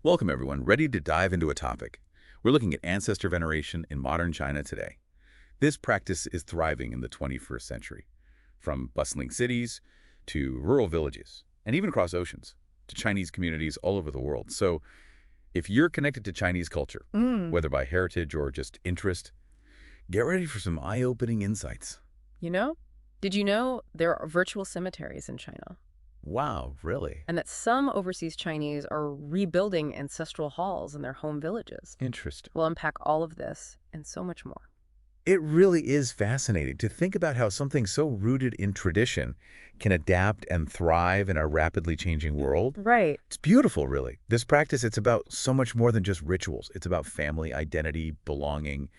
Welcome, everyone. Ready to dive into a topic? We're looking at ancestor veneration in modern China today. This practice is thriving in the 21st century, from bustling cities to rural villages, and even across oceans, to Chinese communities all over the world. So, if you're connected to Chinese culture, whether by heritage or just interest, get ready for some eye-opening insights. You know? Did you know there are virtual cemeteries in China? Wow, really? And that some overseas Chinese are rebuilding ancestral halls in their home villages? Interesting. We'll unpack all of this and so much more. It really is fascinating to think about how something so rooted in tradition can adapt and thrive in our rapidly changing world. Right. It's beautiful, really. This practice, it's about so much more than just rituals. It's about family, identity, belonging,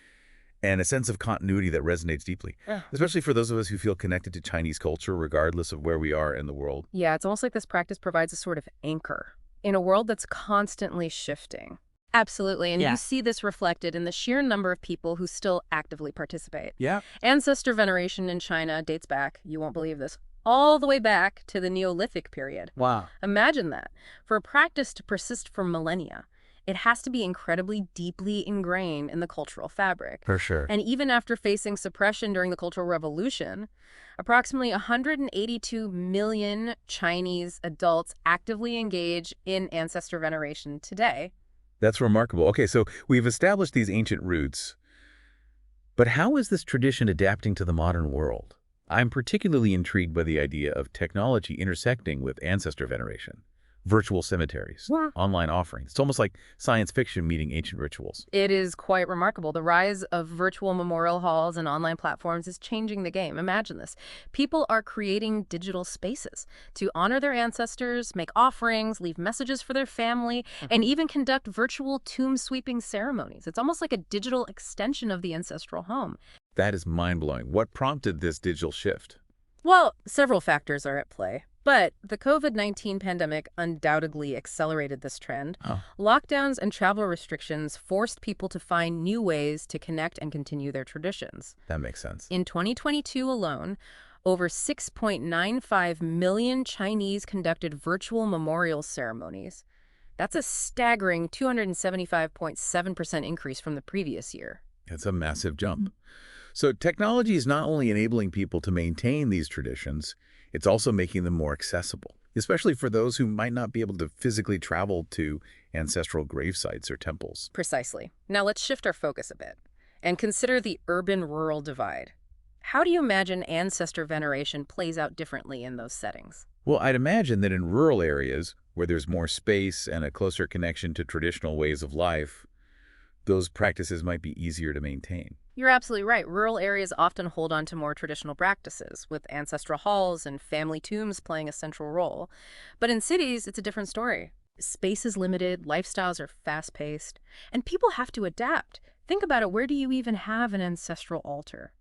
and a sense of continuity that resonates deeply, especially for those of us who feel connected to Chinese culture regardless of where we are in the world. Yeah, it's almost like this practice provides a sort of anchor in a world that's constantly shifting. Absolutely, and Yeah. you see this reflected in the sheer number of people who still actively participate. Yeah. Ancestor veneration in China dates back, you won't believe this, all the way back to the Neolithic period. Wow. Imagine that. For a practice to persist for millennia, it has to be incredibly deeply ingrained in the cultural fabric. For sure. And even after facing suppression during the Cultural Revolution, approximately 182 million Chinese adults actively engage in ancestor veneration today. That's remarkable. Okay, so we've established these ancient roots, but how is this tradition adapting to the modern world? I'm particularly intrigued by the idea of technology intersecting with ancestor veneration. Virtual cemeteries, Yeah. online offerings. It's almost like science fiction meeting ancient rituals. It is quite remarkable. The rise of virtual memorial halls and online platforms is changing the game. Imagine this. People are creating digital spaces to honor their ancestors, make offerings, leave messages for their family, and even conduct virtual tomb sweeping ceremonies. It's almost like a digital extension of the ancestral home. That is mind-blowing. What prompted this digital shift? Well, several factors are at play. But the COVID-19 pandemic undoubtedly accelerated this trend. Oh. Lockdowns and travel restrictions forced people to find new ways to connect and continue their traditions. That makes sense. In 2022 alone, over 6.95 million Chinese conducted virtual memorial ceremonies. That's a staggering 275.7% increase from the previous year. It's a massive jump. So technology is not only enabling people to maintain these traditions, it's also making them more accessible, especially for those who might not be able to physically travel to ancestral grave sites or temples. Precisely. Now let's shift our focus a bit and consider the urban-rural divide. How do you imagine ancestor veneration plays out differently in those settings? Well, I'd imagine that in rural areas where there's more space and a closer connection to traditional ways of life, those practices might be easier to maintain. You're absolutely right. Rural areas often hold on to more traditional practices, with ancestral halls and family tombs playing a central role. But in cities, it's a different story. Space is limited, lifestyles are fast-paced, and people have to adapt. Think about it, where do you even have an ancestral altar?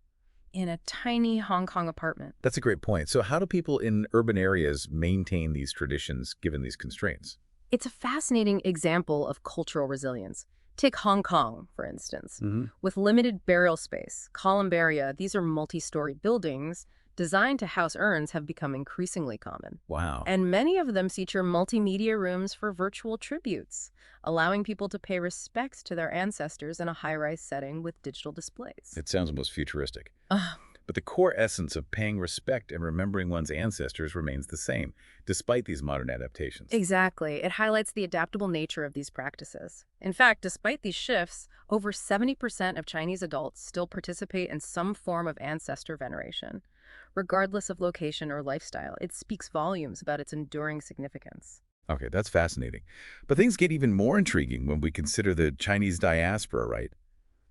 In a tiny Hong Kong apartment. That's a great point. So how do people in urban areas maintain these traditions given these constraints? It's a fascinating example of cultural resilience. Take Hong Kong, for instance. With limited burial space, columbaria, these are multi-story buildings designed to house urns, have become increasingly common. Wow. And many of them feature multimedia rooms for virtual tributes, allowing people to pay respects to their ancestors in a high-rise setting with digital displays. It sounds almost futuristic. Ugh. But the core essence of paying respect and remembering one's ancestors remains the same, despite these modern adaptations. Exactly. It highlights the adaptable nature of these practices. In fact, despite these shifts, over 70% of Chinese adults still participate in some form of ancestor veneration, regardless of location or lifestyle. It speaks volumes about its enduring significance. Okay, that's fascinating. But things get even more intriguing when we consider the Chinese diaspora, right?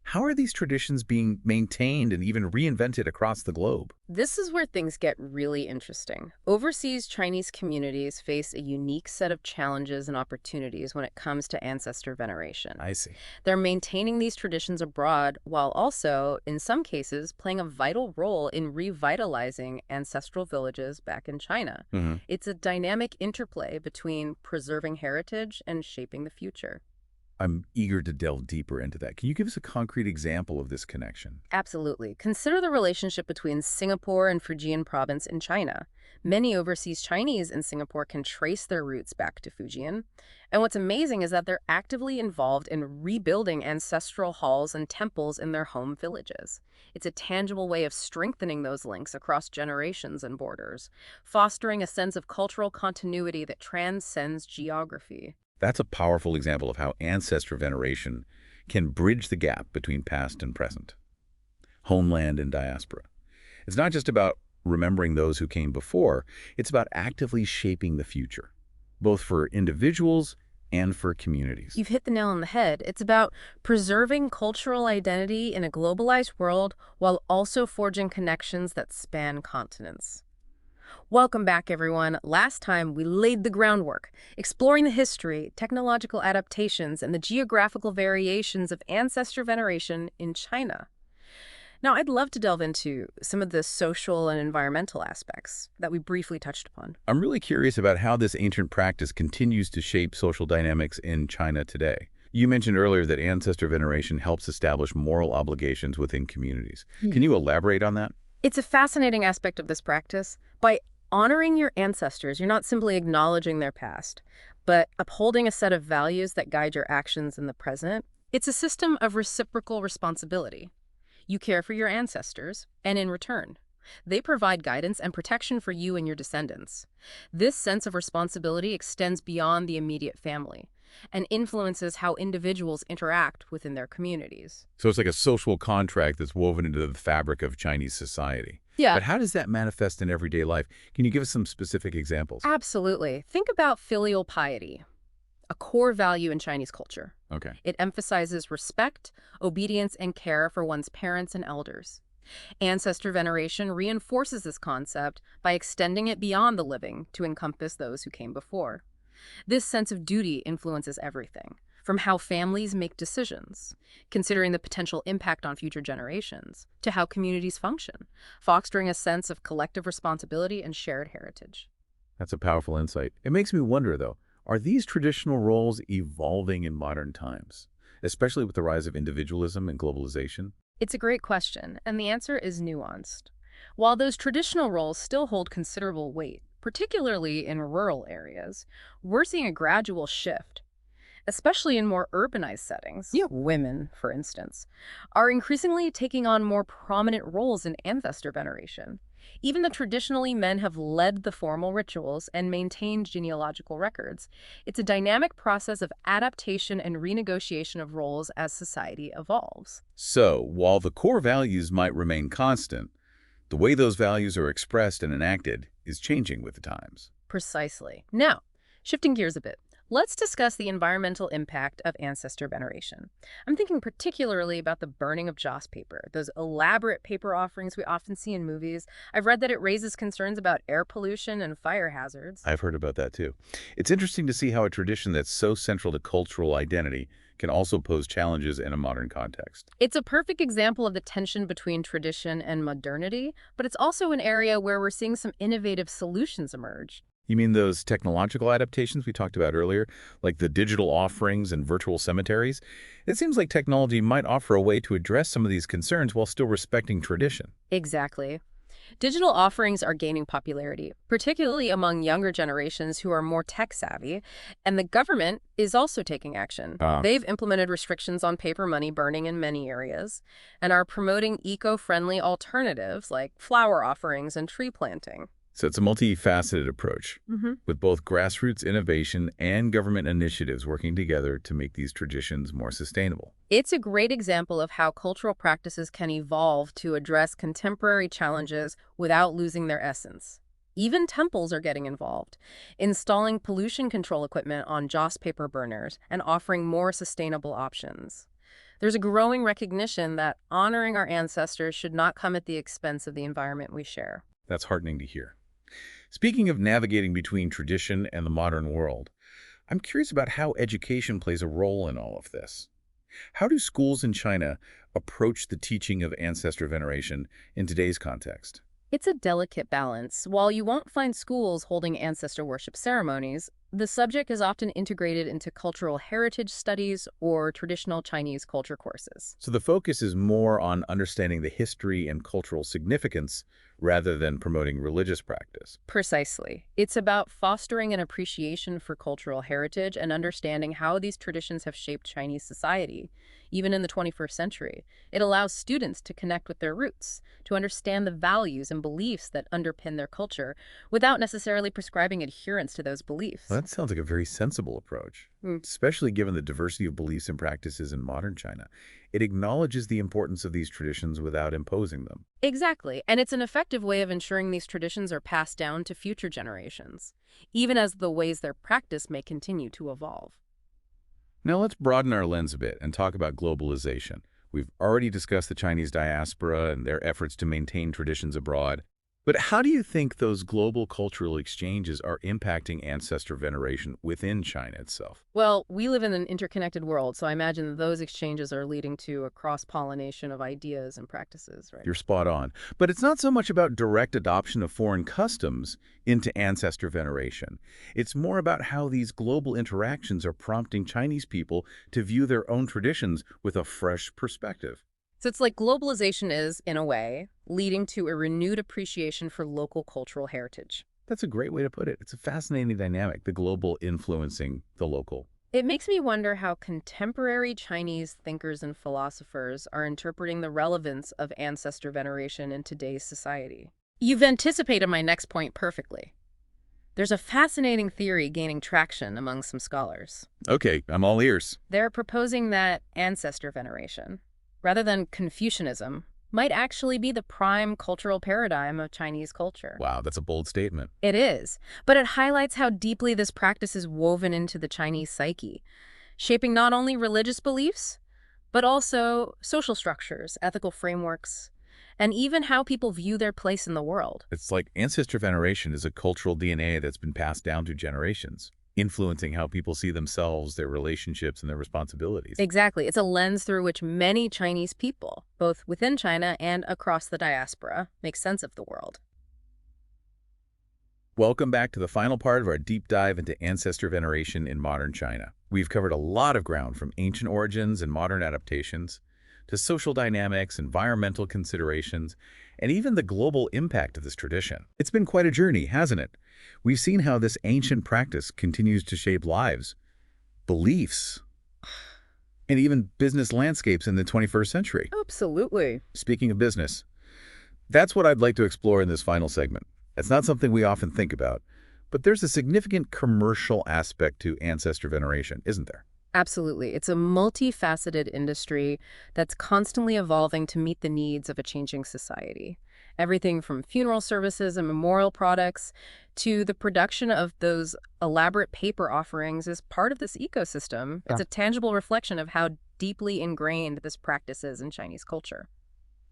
How are these traditions being maintained and even reinvented across the globe? This is where things get really interesting. Overseas Chinese communities face a unique set of challenges and opportunities when it comes to ancestor veneration. I see. They're maintaining these traditions abroad while also, in some cases, playing a vital role in revitalizing ancestral villages back in China. It's a dynamic interplay between preserving heritage and shaping the future. I'm eager to delve deeper into that. Can you give us a concrete example of this connection? Absolutely. Consider the relationship between Singapore and Fujian province in China. Many overseas Chinese in Singapore can trace their roots back to Fujian. And what's amazing is that they're actively involved in rebuilding ancestral halls and temples in their home villages. It's a tangible way of strengthening those links across generations and borders, fostering a sense of cultural continuity that transcends geography. That's a powerful example of how ancestor veneration can bridge the gap between past and present, homeland and diaspora. It's not just about remembering those who came before, it's about actively shaping the future, both for individuals and for communities. You've hit the nail on the head. It's about preserving cultural identity in a globalized world while also forging connections that span continents. Welcome back, everyone. Last time, we laid the groundwork, exploring the history, technological adaptations, and the geographical variations of ancestor veneration in China. Now, I'd love to delve into some of the social and environmental aspects that we briefly touched upon. I'm really curious about how this ancient practice continues to shape social dynamics in China today. You mentioned earlier that ancestor veneration helps establish moral obligations within communities. Can you elaborate on that? It's a fascinating aspect of this practice. By honoring your ancestors, you're not simply acknowledging their past, but upholding a set of values that guide your actions in the present. It's a system of reciprocal responsibility. You care for your ancestors, and in return, they provide guidance and protection for you and your descendants. This sense of responsibility extends beyond the immediate family and influences how individuals interact within their communities. So it's like a social contract that's woven into the fabric of Chinese society. Yeah. But how does that manifest in everyday life? Can you give us some specific examples? Absolutely. Think about filial piety, a core value in Chinese culture. Okay. It emphasizes respect, obedience, and care for one's parents and elders. Ancestor veneration reinforces this concept by extending it beyond the living to encompass those who came before. This sense of duty influences everything, from how families make decisions, considering the potential impact on future generations, to how communities function, fostering a sense of collective responsibility and shared heritage. That's a powerful insight. It makes me wonder, though, are these traditional roles evolving in modern times, especially with the rise of individualism and globalization? It's a great question, and the answer is nuanced. While those traditional roles still hold considerable weight, particularly in rural areas, we're seeing a gradual shift, especially in more urbanized settings. Yeah. Women, for instance, are increasingly taking on more prominent roles in ancestor veneration. Even though traditionally men have led the formal rituals and maintained genealogical records, it's a dynamic process of adaptation and renegotiation of roles as society evolves. So, while the core values might remain constant, the way those values are expressed and enacted is changing with the times. Precisely. Now, shifting gears a bit, let's discuss the environmental impact of ancestor veneration. I'm thinking particularly about the burning of joss paper, those elaborate paper offerings we often see in movies. I've read that it raises concerns about air pollution and fire hazards. I've heard about that too. It's interesting to see how a tradition that's so central to cultural identity can also pose challenges in a modern context. It's a perfect example of the tension between tradition and modernity, but it's also an area where we're seeing some innovative solutions emerge. You mean those technological adaptations we talked about earlier, like the digital offerings and virtual cemeteries? It seems like technology might offer a way to address some of these concerns while still respecting tradition. Exactly. Digital offerings are gaining popularity, particularly among younger generations who are more tech-savvy, and the government is also taking action. They've implemented restrictions on paper money burning in many areas and are promoting eco-friendly alternatives like flower offerings and tree planting. So it's a multifaceted approach, with both grassroots innovation and government initiatives working together to make these traditions more sustainable. It's a great example of how cultural practices can evolve to address contemporary challenges without losing their essence. Even temples are getting involved, installing pollution control equipment on joss paper burners and offering more sustainable options. There's a growing recognition that honoring our ancestors should not come at the expense of the environment we share. That's heartening to hear. Speaking of navigating between tradition and the modern world, I'm curious about how education plays a role in all of this. How do schools in China approach the teaching of ancestor veneration in today's context? It's a delicate balance. While you won't find schools holding ancestor worship ceremonies, The subject is often integrated into cultural heritage studies or traditional Chinese culture courses. So the focus is more on understanding the history and cultural significance rather than promoting religious practice. Precisely. It's about fostering an appreciation for cultural heritage and understanding how these traditions have shaped Chinese society, even in the 21st century. It allows students to connect with their roots, to understand the values and beliefs that underpin their culture, without necessarily prescribing adherence to those beliefs. Well, that sounds like a very sensible approach, Mm. especially given the diversity of beliefs and practices in modern China. It acknowledges the importance of these traditions without imposing them. Exactly, and it's an effective way of ensuring these traditions are passed down to future generations, even as the ways they're practiced may continue to evolve. Now let's broaden our lens a bit and talk about globalization. We've already discussed the Chinese diaspora and their efforts to maintain traditions abroad. But how do you think those global cultural exchanges are impacting ancestor veneration within China itself? Well, we live in an interconnected world, so I imagine those exchanges are leading to a cross-pollination of ideas and practices, right? You're spot on. But it's not so much about direct adoption of foreign customs into ancestor veneration. It's more about how these global interactions are prompting Chinese people to view their own traditions with a fresh perspective. So it's like globalization is, in a way, leading to a renewed appreciation for local cultural heritage. That's a great way to put it. It's a fascinating dynamic, the global influencing the local. It makes me wonder how contemporary Chinese thinkers and philosophers are interpreting the relevance of ancestor veneration in today's society. You've anticipated my next point perfectly. There's a fascinating theory gaining traction among some scholars. Okay, I'm all ears. They're proposing that ancestor veneration, rather than Confucianism, might actually be the prime cultural paradigm of Chinese culture. Wow, that's a bold statement. It is, but it highlights how deeply this practice is woven into the Chinese psyche, shaping not only religious beliefs, but also social structures, ethical frameworks, and even how people view their place in the world. It's like ancestor veneration is a cultural DNA that's been passed down through generations, influencing how people see themselves, their relationships, and their responsibilities. Exactly. It's a lens through which many Chinese people, both within China and across the diaspora, make sense of the world. Welcome back to the final part of our deep dive into ancestor veneration in modern China. We've covered a lot of ground from ancient origins and modern adaptations to social dynamics, environmental considerations, and even the global impact of this tradition. It's been quite a journey, hasn't it? We've seen how this ancient practice continues to shape lives, beliefs, and even business landscapes in the 21st century. Absolutely. Speaking of business, that's what I'd like to explore in this final segment. It's not something we often think about, but there's a significant commercial aspect to ancestor veneration, isn't there? Absolutely. It's a multifaceted industry that's constantly evolving to meet the needs of a changing society. Everything from funeral services and memorial products to the production of those elaborate paper offerings is part of this ecosystem. It's a tangible reflection of how deeply ingrained this practice is in Chinese culture.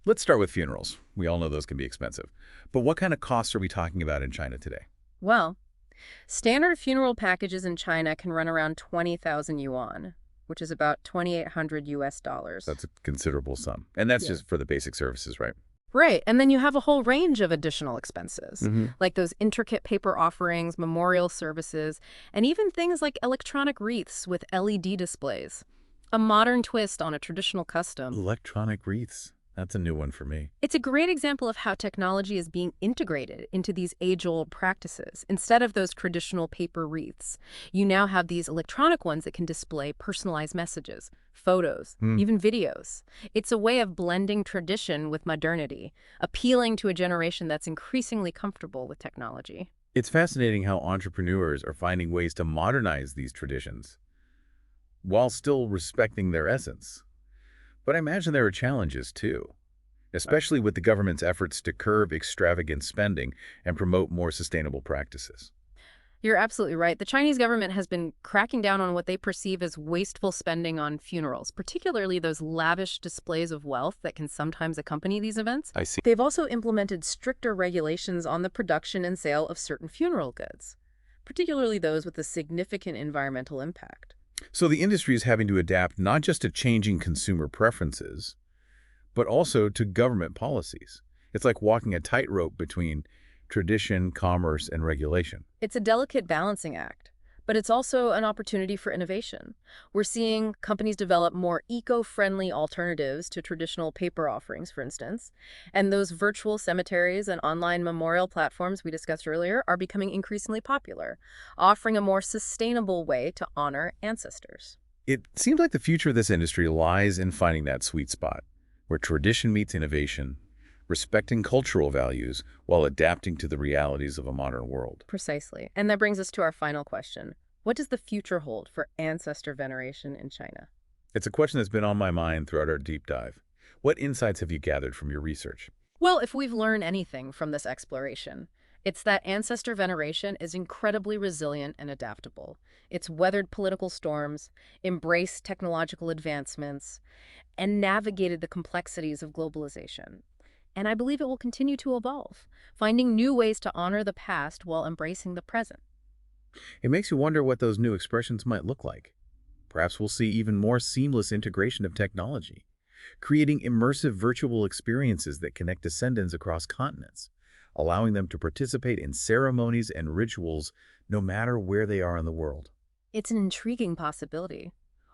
Let's start with funerals. We all know those can be expensive. But what kind of costs are we talking about in China today? Well, standard funeral packages in China can run around 20,000 yuan, which is about 2,800 US dollars. That's a considerable sum. And that's Yeah. just for the basic services, right? Right, and then you have a whole range of additional expenses, like those intricate paper offerings, memorial services, and even things like electronic wreaths with LED displays. A modern twist on a traditional custom. Electronic wreaths. That's a new one for me. It's a great example of how technology is being integrated into these age-old practices. Instead of those traditional paper wreaths, you now have these electronic ones that can display personalized messages, photos, even videos. It's a way of blending tradition with modernity, appealing to a generation that's increasingly comfortable with technology. It's fascinating how entrepreneurs are finding ways to modernize these traditions while still respecting their essence. But I imagine there are challenges too, especially with the government's efforts to curb extravagant spending and promote more sustainable practices. You're absolutely right. The Chinese government has been cracking down on what they perceive as wasteful spending on funerals, particularly those lavish displays of wealth that can sometimes accompany these events. I see. They've also implemented stricter regulations on the production and sale of certain funeral goods, particularly those with a significant environmental impact. So the industry is having to adapt not just to changing consumer preferences, but also to government policies. It's like walking a tightrope between tradition, commerce, and regulation. It's a delicate balancing act, But it's also an opportunity for innovation. We're seeing companies develop more eco-friendly alternatives to traditional paper offerings, for instance. And those virtual cemeteries and online memorial platforms we discussed earlier are becoming increasingly popular, offering a more sustainable way to honor ancestors. It seems like the future of this industry lies in finding that sweet spot, where tradition meets innovation, respecting cultural values while adapting to the realities of a modern world. Precisely. And that brings us to our final question. What does the future hold for ancestor veneration in China? It's a question that's been on my mind throughout our deep dive. What insights have you gathered from your research? Well, if we've learned anything from this exploration, it's that ancestor veneration is incredibly resilient and adaptable. It's weathered political storms, embraced technological advancements, and navigated the complexities of globalization. And I believe it will continue to evolve, finding new ways to honor the past while embracing the present. It makes you wonder what those new expressions might look like. Perhaps we'll see even more seamless integration of technology, creating immersive virtual experiences that connect descendants across continents, allowing them to participate in ceremonies and rituals no matter where they are in the world. It's an intriguing possibility.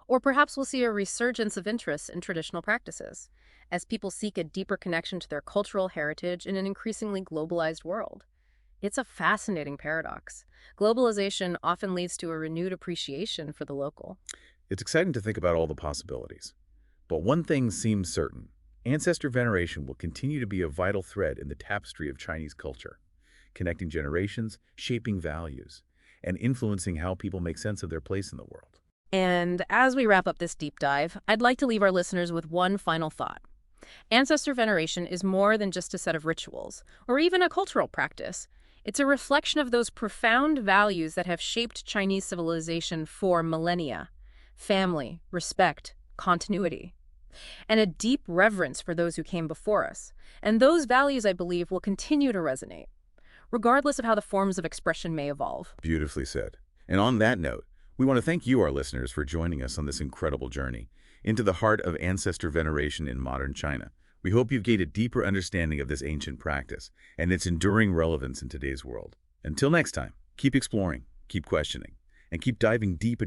Or perhaps we'll see a resurgence of interest in traditional practices, as people seek a deeper connection to their cultural heritage in an increasingly globalized world. It's a fascinating paradox. Globalization often leads to a renewed appreciation for the local. It's exciting to think about all the possibilities. But one thing seems certain. Ancestor veneration will continue to be a vital thread in the tapestry of Chinese culture, connecting generations, shaping values, and influencing how people make sense of their place in the world. And as we wrap up this deep dive, I'd like to leave our listeners with one final thought. Ancestor veneration is more than just a set of rituals, or even a cultural practice. It's a reflection of those profound values that have shaped Chinese civilization for millennia: family, respect, continuity, and a deep reverence for those who came before us. And those values, I believe, will continue to resonate, regardless of how the forms of expression may evolve. Beautifully said. And on that note, we want to thank you, our listeners, for joining us on this incredible journey into the heart of ancestor veneration in modern China. We hope you've gained a deeper understanding of this ancient practice and its enduring relevance in today's world. Until next time, keep exploring, keep questioning, and keep diving deeper.